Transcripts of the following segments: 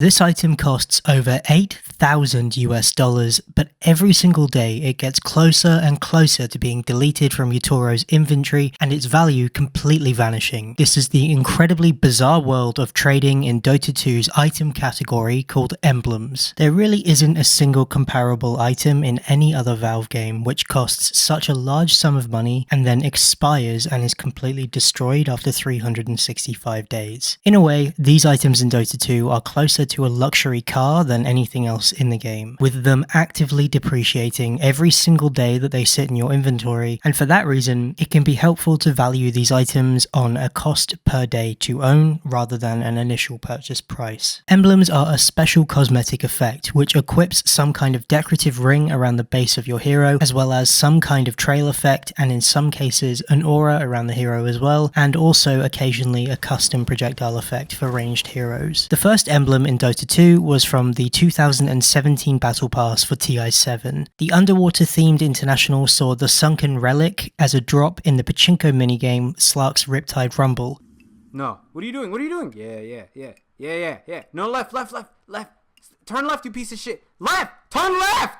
This item costs over 8,000 US dollars, but every single day it gets closer and closer to being deleted from Utoro's inventory and its value completely vanishing. This is the incredibly bizarre world of trading in Dota 2's item category called emblems. There really isn't a single comparable item in any other Valve game which costs such a large sum of money and then expires and is completely destroyed after 365 days. In a way, these items in Dota 2 are closer to a luxury car than anything else in the game, with them actively depreciating every single day that they sit in your inventory, and for that reason, it can be helpful to value these items on a cost per day to own rather than an initial purchase price. Emblems are a special cosmetic effect which equips some kind of decorative ring around the base of your hero, as well as some kind of trail effect, and in some cases an aura around the hero as well, and also occasionally a custom projectile effect for ranged heroes. The first emblem in Dota 2 was from the 2017 Battle Pass for TI7. The underwater themed international saw the Sunken Relic as a drop in the pachinko minigame Slark's Riptide Rumble. No, what are you doing? What are you doing? Yeah. No, left. Turn left, you piece of shit. Left! Turn left!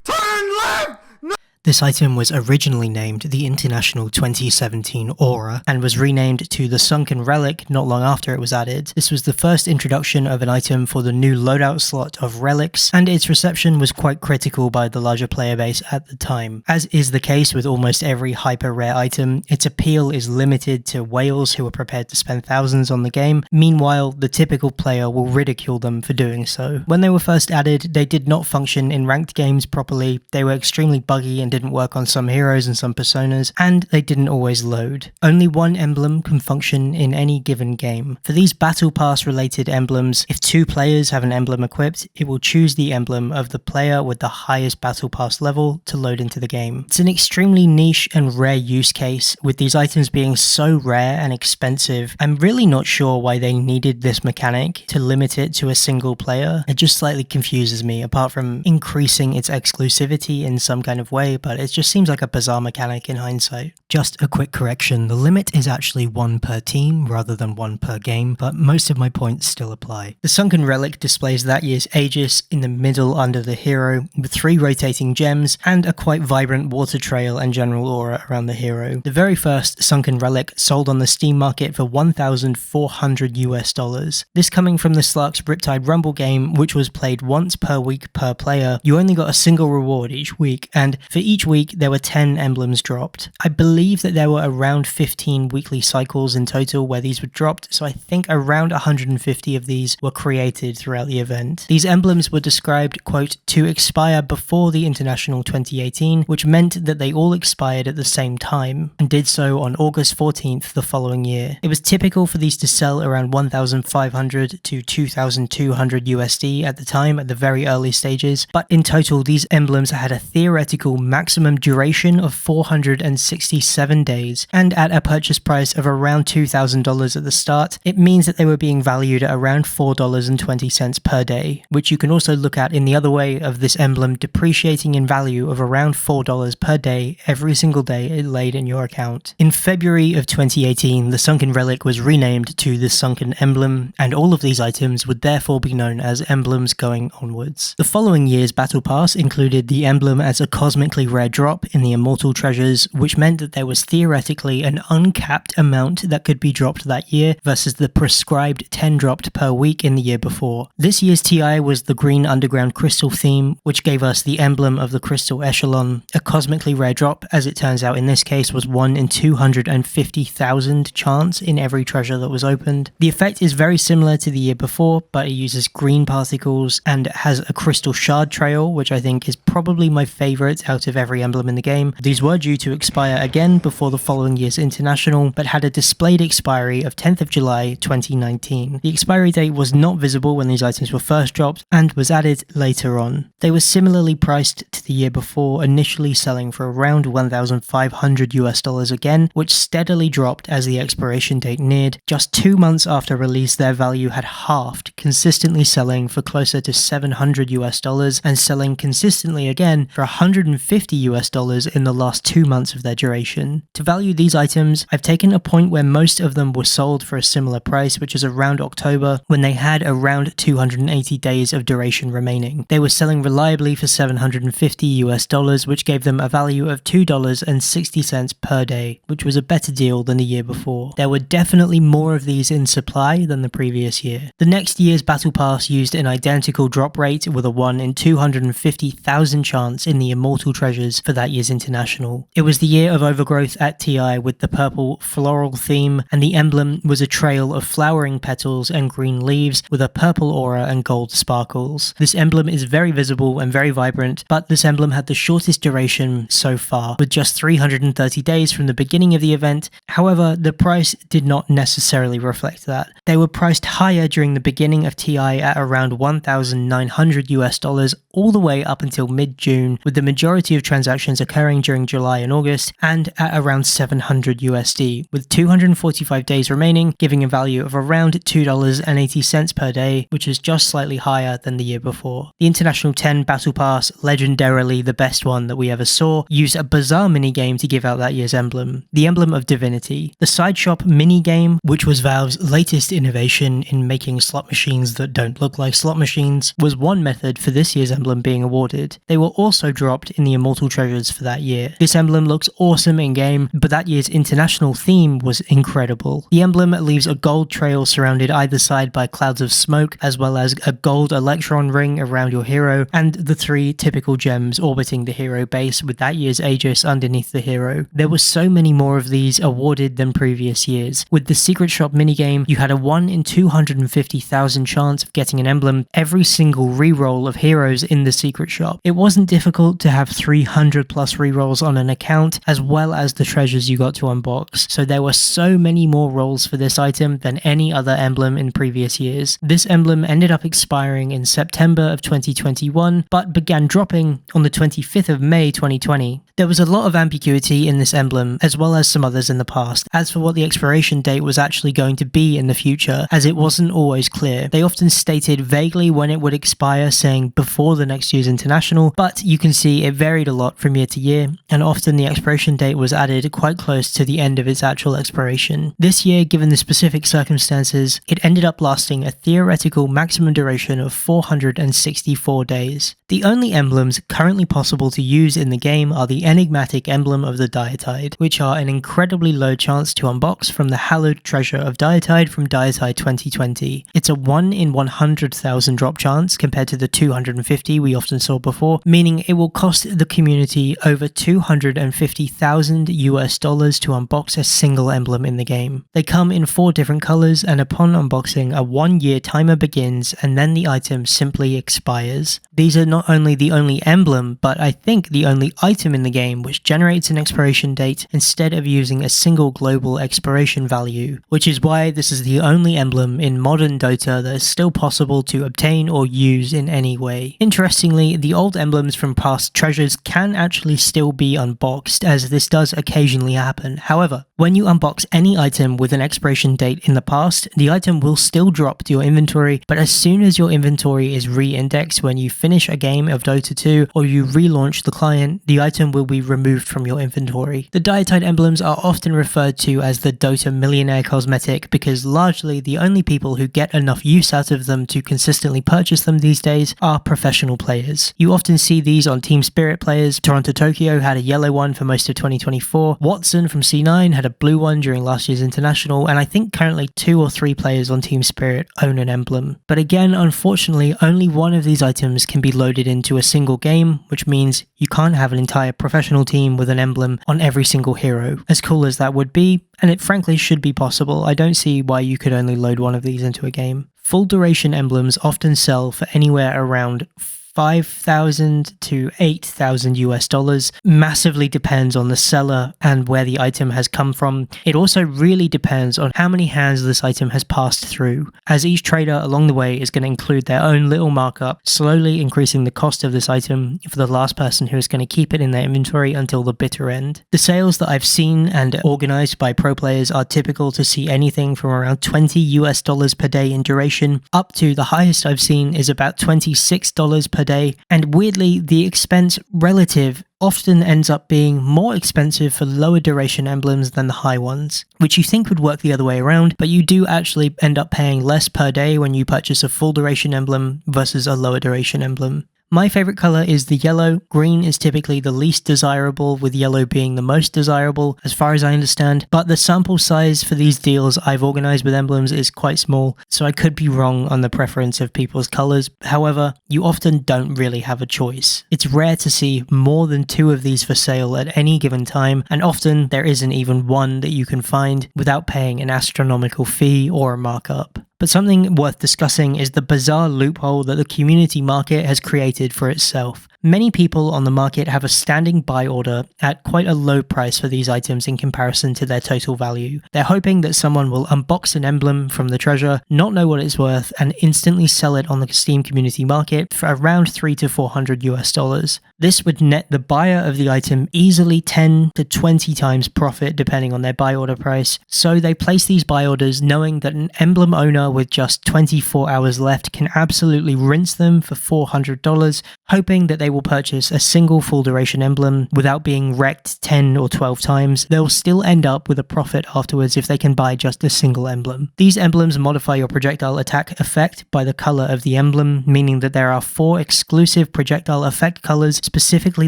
Turn left! No! This item was originally named the International 2017 Aura and was renamed to the Sunken Relic not long after it was added. This was the first introduction of an item for the new loadout slot of relics, and its reception was quite critical by the larger player base at the time. As is the case with almost every hyper rare item, its appeal is limited to whales who are prepared to spend thousands on the game. Meanwhile, the typical player will ridicule them for doing so. When they were first added, they did not function in ranked games properly, they were extremely buggy and didn't work on some heroes and some personas, and they didn't always load. Only one emblem can function in any given game. For these Battle Pass related emblems, if two players have an emblem equipped, it will choose the emblem of the player with the highest Battle Pass level to load into the game. It's an extremely niche and rare use case, with these items being so rare and expensive. I'm really not sure why they needed this mechanic to limit it to a single player. It just slightly confuses me, apart from increasing its exclusivity in some kind of way, but it just seems like a bizarre mechanic in hindsight. Just a quick correction, the limit is actually 1 per team rather than 1 per game, but most of my points still apply. The Sunken Relic displays that year's Aegis in the middle under the hero, with 3 rotating gems and a quite vibrant water trail and general aura around the hero. The very first Sunken Relic sold on the Steam market for 1,400 US dollars. This coming from the Slark's Riptide Rumble game, which was played once per week per player. You only got a single reward each week, and for each week there were 10 emblems dropped. I believe that there were around 15 weekly cycles in total where these were dropped, so I think around 150 of these were created throughout the event. These emblems were described, quote, to expire before the International 2018, which meant that they all expired at the same time, and did so on August 14th the following year. It was typical for these to sell around 1,500 to 2,200 USD at the time at the very early stages, but in total these emblems had a theoretical maximum duration of 467 days, and at a purchase price of around $2,000 at the start, it means that they were being valued at around $4.20 per day, which you can also look at in the other way of this emblem depreciating in value of around $4 per day every single day it laid in your account. In February of 2018, the Sunken Relic was renamed to the Sunken Emblem, and all of these items would therefore be known as emblems going onwards. The following year's Battle Pass included the emblem as a cosmically rare drop in the Immortal Treasures, which meant that there was theoretically an uncapped amount that could be dropped that year versus the prescribed 10 dropped per week in the year before. This year's TI was the Green Underground Crystal theme, which gave us the emblem of the Crystal Echelon. A cosmically rare drop, as it turns out in this case, was 1 in 250,000 chance in every treasure that was opened. The effect is very similar to the year before, but it uses green particles and has a crystal shard trail, which I think is probably my favourite out of every emblem in the game. These were due to expire again before the following year's International, but had a displayed expiry of 10th of July 2019. The expiry date was not visible when these items were first dropped and was added later on. They were similarly priced to the year before, initially selling for around 1,500 US dollars again, which steadily dropped as the expiration date neared. Just 2 months after release, their value had halved, consistently selling for closer to 700 US dollars and selling consistently again for 150 US dollars in the last 2 months of their duration. To value these items, I've taken a point where most of them were sold for a similar price, which is around October, when they had around 280 days of duration remaining. They were selling reliably for $750 US dollars, which gave them a value of $2.60 per day, which was a better deal than the year before. There were definitely more of these in supply than the previous year. The next year's Battle Pass used an identical drop rate with a 1 in 250,000 chance in the Immortal Treasures for that year's International. It was the year of overgrowth at TI with the purple floral theme, and the emblem was a trail of flowering petals and green leaves with a purple aura and gold sparkles. This emblem is very visible and very vibrant, but this emblem had the shortest duration so far, with just 330 days from the beginning of the event. However, the price did not necessarily reflect that. They were priced higher during the beginning of TI at around $1,900 US dollars all the way up until mid-June, with the majority of transactions occurring during July and August, and at around $700 USD, with 245 days remaining, giving a value of around $2.80 per day, which is just slightly higher than the year before. The International 10 Battle Pass, legendarily the best one that we ever saw, used a bizarre minigame to give out that year's emblem, the Emblem of Divinity. The side shop minigame, which was Valve's latest innovation in making slot machines that don't look like slot machines, was one method for this year's emblem being awarded. They were also dropped in the Immortal Treasures for that year. This emblem looks awesome in game, but that year's international theme was incredible. The emblem leaves a gold trail surrounded either side by clouds of smoke, as well as a gold electron ring around your hero, and the 3 typical gems orbiting the hero base with that year's Aegis underneath the hero. There were so many more of these awarded than previous years. With the Secret Shop minigame, you had a 1 in 250,000 chance of getting an emblem every single reroll of heroes in the Secret Shop. It wasn't difficult to have 300 plus rerolls on an account, as well as the treasures you got to unbox, so there were so many more rolls for this item than any other emblem in previous years. This emblem ended up expiring in September of 2021, but began dropping on the 25th of May 2020. There was a lot of ambiguity in this emblem, as well as some others in the past, as for what the expiration date was actually going to be in the future, as it wasn't always clear. They often stated vaguely when it would expire, saying before the next year's International, but you can see it varied a lot from year to year, and often the expiration date was added quite close to the end of its actual expiration. This year, given the specific circumstances, it ended up lasting a theoretical maximum duration of 464 days. The only emblems currently possible to use in the game are the Enigmatic Emblem of the Diretide, which are an incredibly low chance to unbox from the hallowed treasure of Diretide from Diretide 2020. It's a 1 in 100,000 drop chance compared to the 250 we often saw before, meaning it will cost the community over 250,000 US dollars to unbox a single emblem in the game. They come in 4 different colors, and upon unboxing, a 1-year timer begins and then the item simply expires. These are not only the only emblem, but I think the only item in the game which generates an expiration date instead of using a single global expiration value, which is why this is the only emblem in modern Dota that is still possible to obtain or use in any way. Interestingly, the old emblems from past treasures can actually still be unboxed, as this does occasionally happen. However, when you unbox any item with an expiration date in the past, the item will still drop to your inventory, but as soon as your inventory is re-indexed when you finish a game of Dota 2 or you relaunch the client, the item will be removed from your inventory. The Diretide emblems are often referred to as the Dota Millionaire cosmetic because largely the only people who get enough use out of them to consistently purchase them these days are professional players. You often see these on Team Spirit players. Toronto Tokyo had a yellow one for most of 2024, Watson from C9 had a blue one during last year's International, and I think currently 2 or 3 players on Team Spirit own an emblem. But again, unfortunately, only one of these items can be loaded into a single game, which means you can't have an entire professional team with an emblem on every single hero. As cool as that would be, and it frankly should be possible, I don't see why you could only load one of these into a game. Full duration emblems often sell for anywhere around 5,000 to 8,000 US dollars. Massively depends on the seller and where the item has come from. It also really depends on how many hands this item has passed through, as each trader along the way is going to include their own little markup, slowly increasing the cost of this item for the last person who is going to keep it in their inventory until the bitter end. The sales that I've seen and organized by pro players are typical to see anything from around 20 US dollars per day in duration, up to the highest I've seen is about $26 per day, and weirdly, the expense relative often ends up being more expensive for lower duration emblems than the high ones, which you think would work the other way around, but you do actually end up paying less per day when you purchase a full duration emblem versus a lower duration emblem. My favorite color is the yellow. Green is typically the least desirable, with yellow being the most desirable, as far as I understand. But the sample size for these deals I've organized with emblems is quite small, so I could be wrong on the preference of people's colors. However, you often don't really have a choice. It's rare to see more than 2 of these for sale at any given time, and often there isn't even one that you can find without paying an astronomical fee or a markup. But something worth discussing is the bizarre loophole that the community market has created for itself. Many people on the market have a standing buy order at quite a low price for these items in comparison to their total value. They're hoping that someone will unbox an emblem from the treasure, not know what it's worth, and instantly sell it on the Steam community market for around $300 to $400. This would net the buyer of the item easily 10 to 20 times profit depending on their buy order price. So they place these buy orders knowing that an emblem owner with just 24 hours left can absolutely rinse them for $400, hoping that they will purchase a single full duration emblem without being wrecked 10 or 12 times. They'll still end up with a profit afterwards if they can buy just a single emblem. These emblems modify your projectile attack effect by the color of the emblem, meaning that there are 4 exclusive projectile effect colors specifically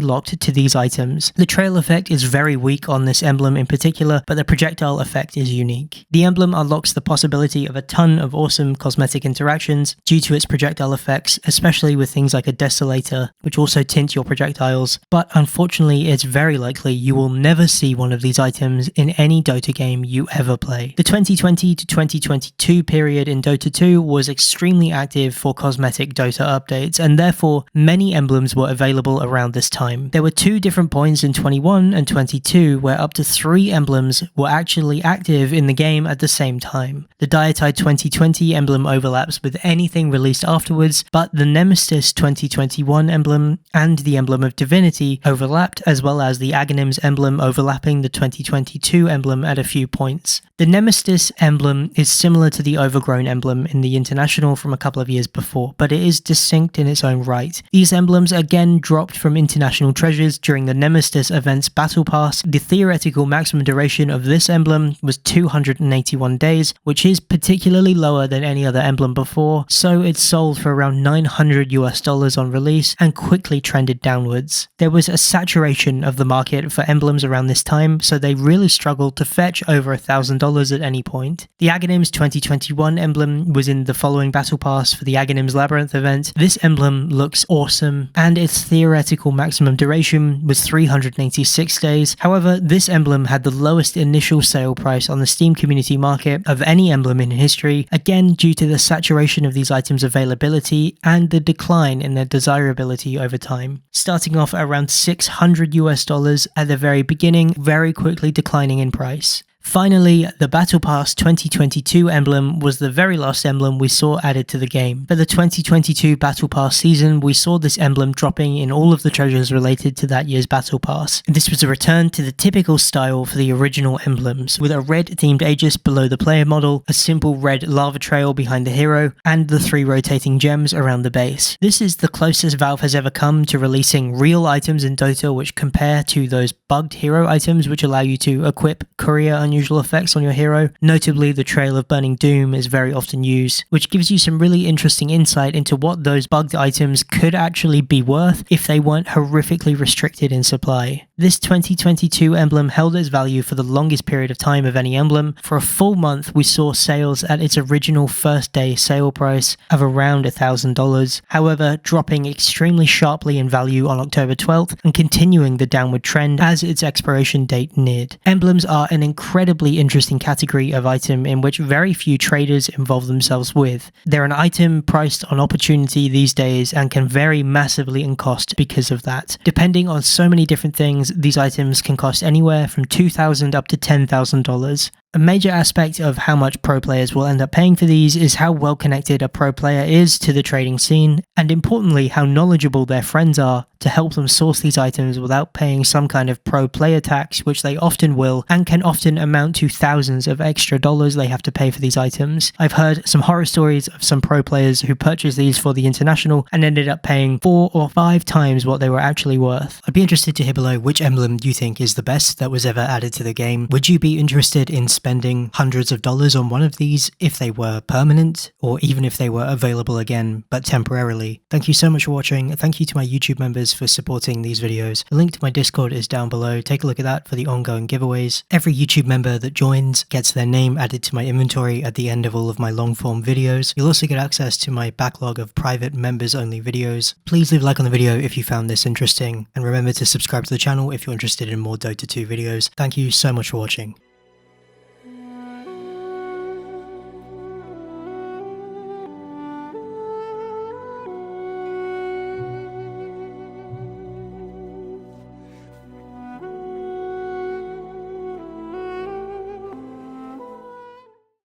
locked to these items. The trail effect is very weak on this emblem in particular, but the projectile effect is unique. The emblem unlocks the possibility of a ton of awesome cosmetic interactions due to its projectile effects, especially with things like a desolator, which also tint your projectiles, but unfortunately it's very likely you will never see one of these items in any Dota game you ever play. The 2020 to 2022 period in Dota 2 was extremely active for cosmetic Dota updates, and therefore many emblems were available around this time. There were 2 different points in 21 and 22 where up to 3 emblems were actually active in the game at the same time. The Diretide 2020 emblem overlaps with anything released afterwards, but the Nemestice 2021 emblem and the Emblem of Divinity overlapped, as well as the Aghanim's emblem overlapping the 2022 emblem at a few points. The Nemestice emblem is similar to the Overgrown Emblem in the International from a couple of years before, but it is distinct in its own right. These emblems again dropped from International Treasures during the Nemestice event's Battle Pass. The theoretical maximum duration of this emblem was 281 days, which is particularly lower than any other emblem before, so it sold for around $900 on release and quickly trended downwards. There was a saturation of the market for emblems around this time, so they really struggled to fetch over $1,000 at any point. The Aghanim's 2021 emblem was in the following Battle Pass for the Aghanim's Labyrinth event. This emblem looks awesome, and its theoretical maximum duration was 386 days. However, this emblem had the lowest initial sale price on the Steam community market of any emblem in history, again due to the saturation of these items' availability and the decline in their desirability over time. Starting off at around $600 at the very beginning, very quickly declining in price. Finally, the Battle Pass 2022 emblem was the very last emblem we saw added to the game. For the 2022 Battle Pass season, we saw this emblem dropping in all of the treasures related to that year's Battle Pass. This was a return to the typical style for the original emblems, with a red themed Aegis below the player model, a simple red lava trail behind the hero, and the 3 rotating gems around the base. This is the closest Valve has ever come to releasing real items in Dota which compare to those bugged hero items which allow you to equip courier unusual effects on your hero. Notably, the Trail of Burning Doom is very often used, which gives you some really interesting insight into what those bugged items could actually be worth if they weren't horrifically restricted in supply. This 2022 emblem held its value for the longest period of time of any emblem. For a full month, we saw sales at its original first day sale price of around $1,000, however dropping extremely sharply in value on October 12th and continuing the downward trend as its expiration date neared. Emblems are an incredibly interesting category of item in which very few traders involve themselves with. They're an item priced on opportunity these days and can vary massively in cost because of that. Depending on so many different things, these items can cost anywhere from $2,000 up to $10,000. A major aspect of how much pro players will end up paying for these is how well connected a pro player is to the trading scene, and importantly, how knowledgeable their friends are to help them source these items without paying some kind of pro player tax, which they often will, and can often amount to thousands of extra dollars they have to pay for these items. I've heard some horror stories of some pro players who purchased these for the International and ended up paying 4 or 5 times what they were actually worth. I'd be interested to hear below which emblem you think is the best that was ever added to the game. Would you be interested in spending hundreds of dollars on one of these if they were permanent, or even if they were available again but temporarily? Thank you so much for watching. Thank you to my YouTube members for supporting these videos. The link to my Discord is down below. Take a look at that for the ongoing giveaways. Every YouTube member that joins gets their name added to my inventory at the end of all of my long form videos. You'll also get access to my backlog of private members only videos. Please leave a like on the video if you found this interesting, and remember to subscribe to the channel if you're interested in more Dota 2 videos. Thank you so much for watching.